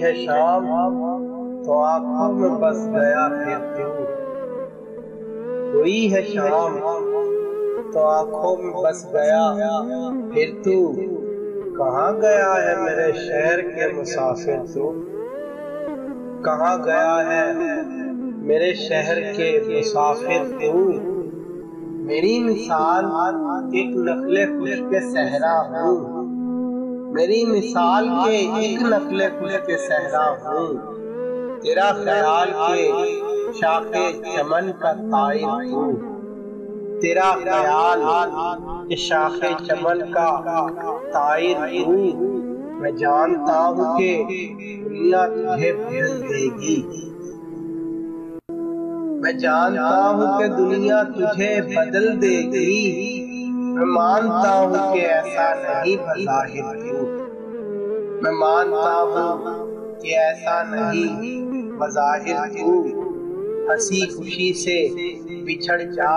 है शाम तो आंखों में बस गया फिर तू। हुई है शाम तो आंखों में बस गया फिर तू। कहाँ गया है मेरे शहर के मुसाफिर तू। कहाँ गया है मेरे शहर के मुसाफिर तू। मेरी मिसाल एक नखले खुश्क सहरा हूँ। मेरी मिसाल के एक नखले खुश्क सहरा हूँ। तेरा ख्याल के शाखे चमन का ताइर हूँ। तेरा ख्याल के शाखे चमन का ताइर हूँ। मैं जानता हूँ कि दुनिया तुझे बदल देगी। मैं जानता हूँ कि दुनिया तुझे बदल देगी। मैं मानता हूँ कि ऐसा नहीं बज़ाहिर तू। मैं मानता हूँ कि ऐसा नहीं बज़ाहिर तू। हंसी खुशी से बिछड़ जा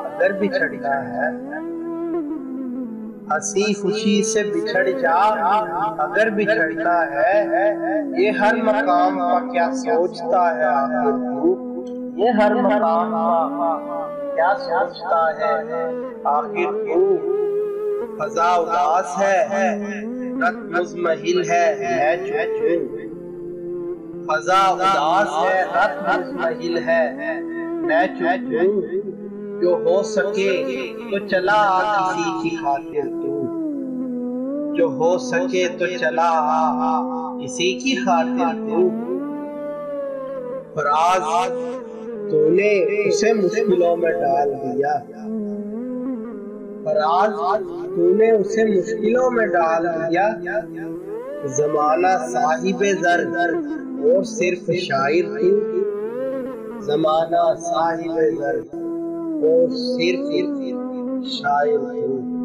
अगर बिछड़ना है। हंसी खुशी से बिछड़ जा अगर बिछड़ना है। ये हर मकाम का क्या सोचता है आखिर तू। ये हर मकाम का क्या सोचता है आखिर तू। फज़ा उदास है रत मुज़महिल है मैं चुप हूँ। फज़ा उदास है रत मुज़महिल है मैं चुप हूँ। जो हो सके तो चला आ किसी की खातिर तू। जो हो सके तो चला आ किसी की खातिर तू। और आज तूने उसे मुश्किलों में डाल दिया। और आज तूने उसे मुश्किलों में डाल दिया। ज़माना साहिबे ज़र और सिर्फ शायर तू। ज़माना साहिबे ज़र और सिर्फ शायर तू।